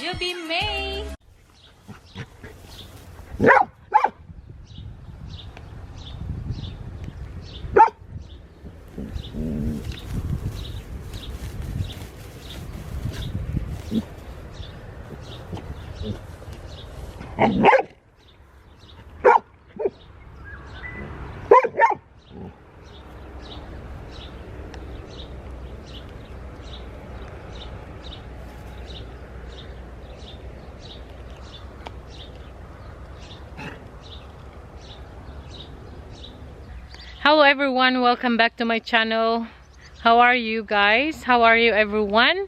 Joby May. Hello everyone, welcome back to my channel. How are you guys? How are you everyone?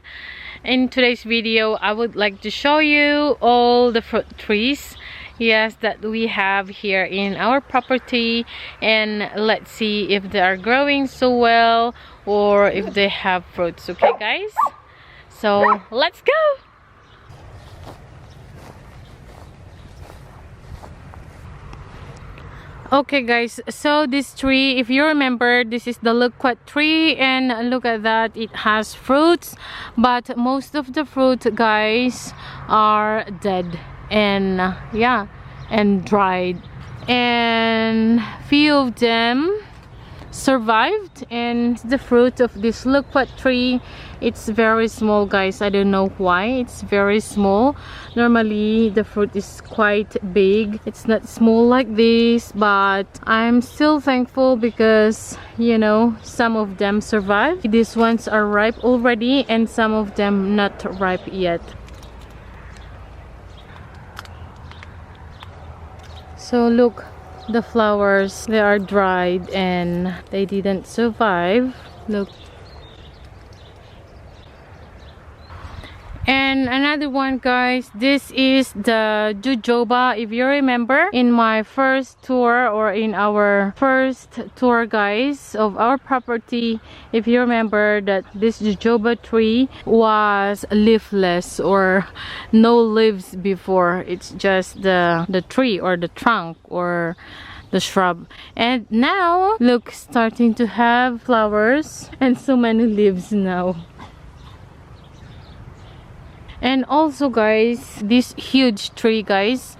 In today's video I would like to show you all the fruit trees, yes, that we have here in our property, and let's see if they are growing so well or if they have fruits. Okay guys, so let's go. Okay guys, so this tree, if you remember, this is the loquat tree, and look at that, it has fruits, but most of the fruit guys are dead and yeah, and dried, and few of them survived. And the fruit of this loquat tree, it's very small guys. I don't know why it's very small. Normally the fruit is quite big. It's not small like this, but I'm still thankful because, you know, some of them survive. These ones are ripe already and some of them not ripe yet. So look, the flowers, they are dried and they didn't survive. Look. And another one guys, this is the jojoba. If you remember, in my first tour, or in our first tour guys of our property, if you remember that this jojoba tree was leafless or no leaves before. It's just the tree or the trunk or the shrub, and now look, starting to have flowers and so many leaves now. And also guys, this huge tree guys,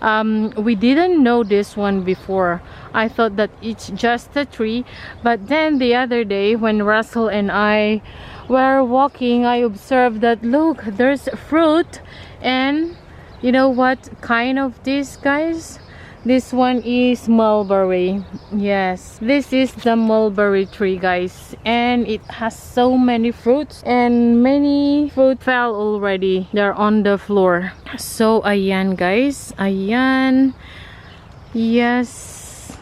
we didn't know this one before. I thought that it's just a tree, but then the other day when Russell and I were walking, I observed that look, there's fruit. And you know what kind of this guys? This one is mulberry. Yes, this is the mulberry tree guys, and it has so many fruits, and many fruit fell already. They're on the floor. So ayan guys, ayan, yes,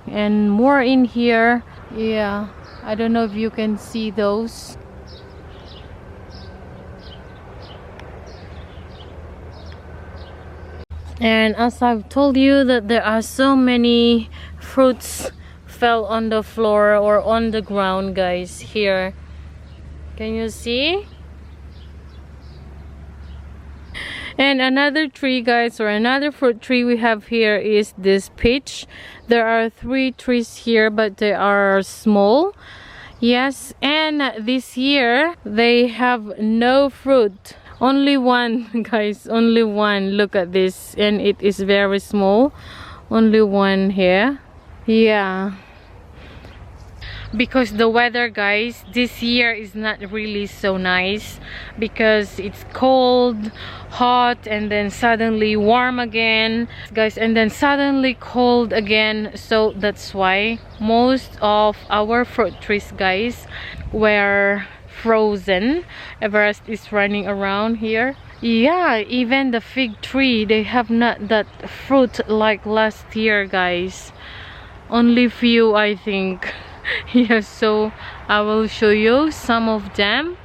and more in here. Yeah, I don't know if you can see those. And as I've told you that there are so many fruits fell on the floor or on the ground guys here. Can you see? And another tree guys, or another fruit tree we have here is this peach. There are 3 trees here, but they are small. Yes, and this year they have no fruit. Only one guys, only one. Look at this, and it is very small. Only one here. Yeah, because the weather guys this year is not really so nice, because it's cold, hot, and then suddenly warm again guys, and then suddenly cold again. So that's why most of our fruit trees guys were frozen. Everest is running around here. Yeah, even the fig tree, they have not that fruit like last year guys. Only few I think. Yeah, so I will show you some of them.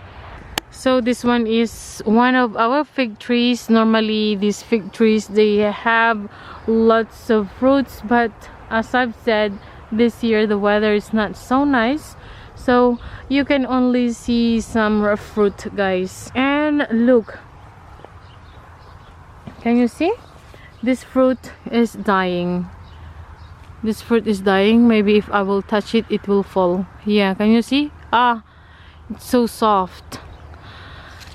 So this one is one of our fig trees. Normally these fig trees, they have lots of fruits, but as I've said, this year the weather is not so nice, so you can only see some fruit guys. And look, can you see? This fruit is dying. This fruit is dying. Maybe if I will touch it, it will fall. Yeah, can you see? Ah, it's so soft.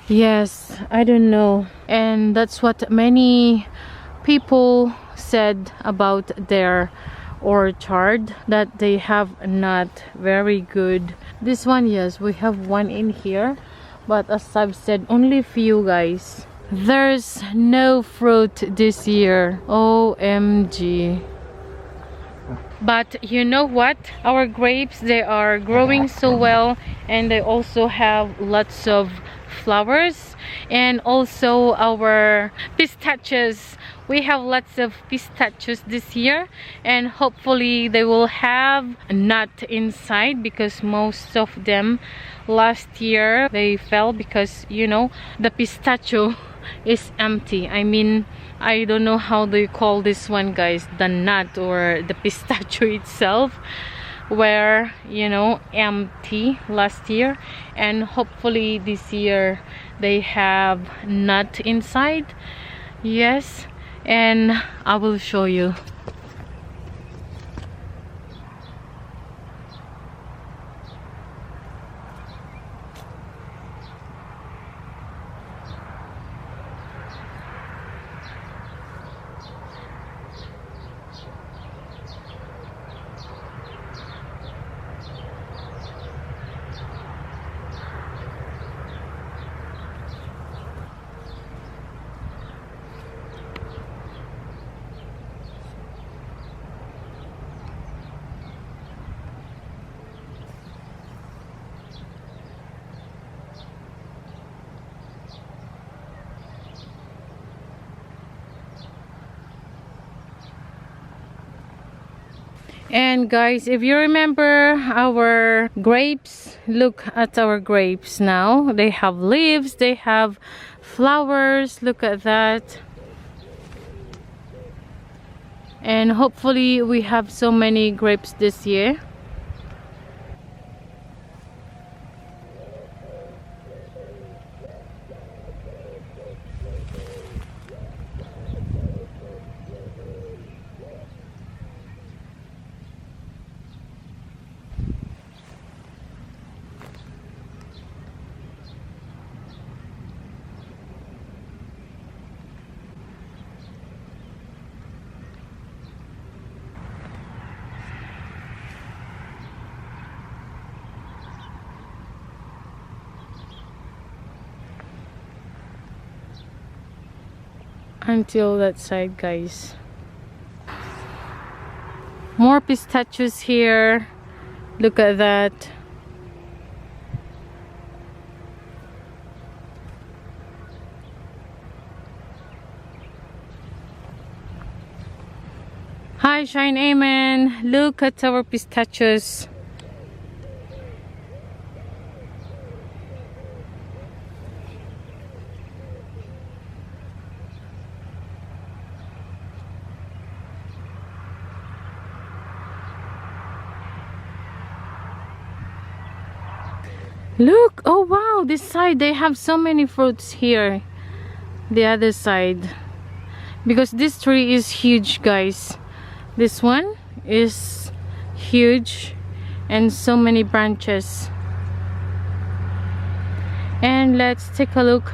Yes, I don't know. And that's what many people said about their orchard, that they have not very good. This one, yes, we have one in here, but as I've said, only few, guys. There's no fruit this year. OMG. But you know what, our grapes, they are growing so well, and they also have lots of flowers. And also our pistachios, we have lots of pistachios this year, and hopefully they will have a nut inside, because most of them last year they fell because, you know, the pistachio is empty. I mean, I don't know how do you call this one, guys, the nut or the pistachio itself, were, you know, empty last year. And hopefully this year they have nut inside. Yes, and I will show you. And guys, if you remember our grapes, look at our grapes now. They have leaves, they have flowers, look at that. And hopefully we have so many grapes this year. Until that side, guys. More pistachios here. Look at that. Hi, Shine Amen. Look at our pistachios. Look, oh wow, this side they have so many fruits here. The other side, because this tree is huge, guys. This one is huge and so many branches. And let's take a look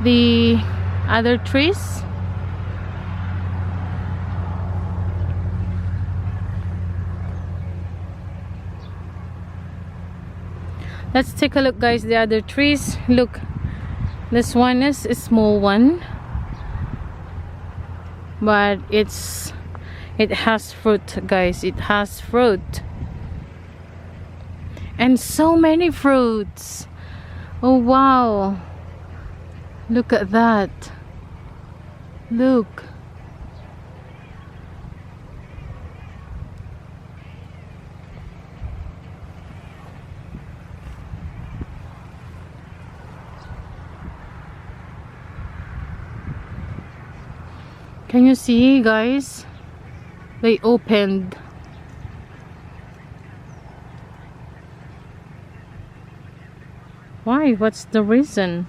the other trees. Let's take a look, guys, the other trees. Look, this one is a small one, but it has fruit, guys. It has fruit, and so many fruits. Oh wow, look at that. Look. Can you see, guys? They opened. Why? What's the reason?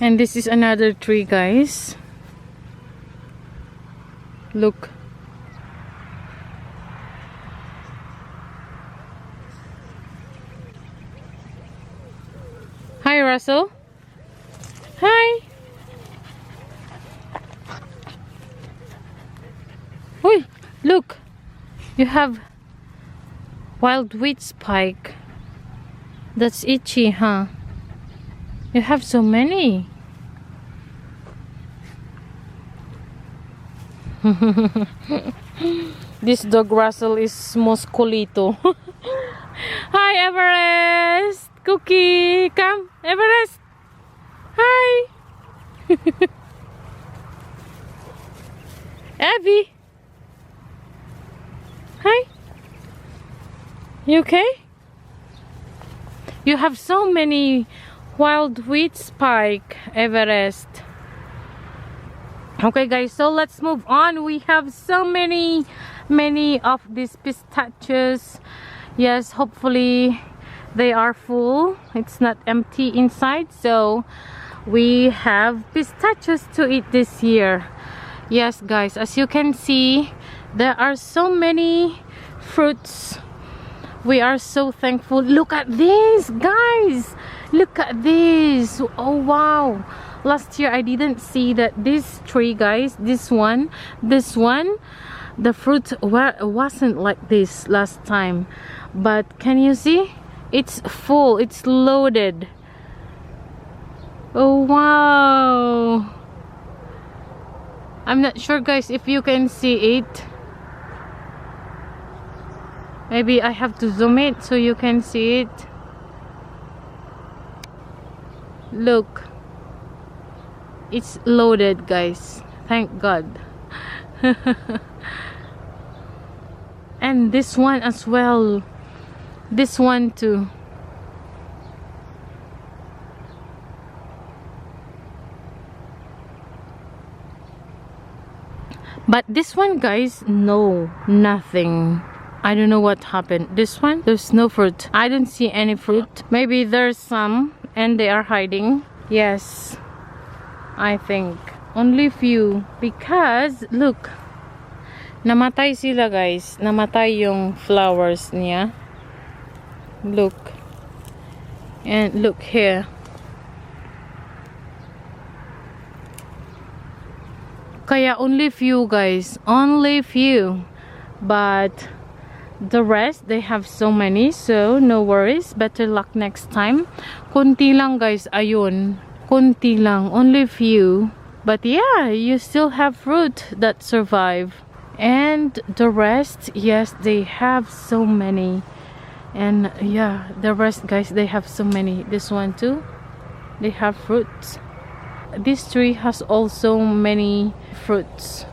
And this is another tree, guys. Look. Hi, Russell. Hi. Oi, look. You have wild wheat spike. That's itchy, huh? You have so many. This dog Russell is moscolito. Hi, Everest. Cookie, come, Everest. Hi. Abby. Hi. You okay? You have so many wild wheat spike, Everest. Okay, guys, so let's move on. We have so many of these pistachios. Yes, hopefully they are full. It's not empty inside, so we have pistachios to eat this year. Yes, guys, as you can see, there are so many fruits. We are so thankful. Look at this, guys. Look at this. Oh wow, last year I didn't see that this tree, guys, this one, the fruit wasn't like this last time, but can you see? It's full, it's loaded. Oh wow, I'm not sure, guys, if you can see it. Maybe I have to zoom it so you can see it. Look, it's loaded, guys. Thank God. And this one as well. This one too. But this one, guys, no, nothing. I don't know what happened. This one, there's no fruit. I don't see any fruit. Maybe there's some and they are hiding. Yes, I think only few, because look, namatay sila, guys. Namatay yung flowers niya. Look, and look here. Kaya only few, guys, only few, but the rest, they have so many, so no worries. Better luck next time. Konti lang, guys, ayun. Konti lang, only few. But yeah, you still have fruit that survive. And the rest, yes, they have so many. And yeah, the rest, guys, they have so many. This one too, they have fruits. This tree has also many fruits.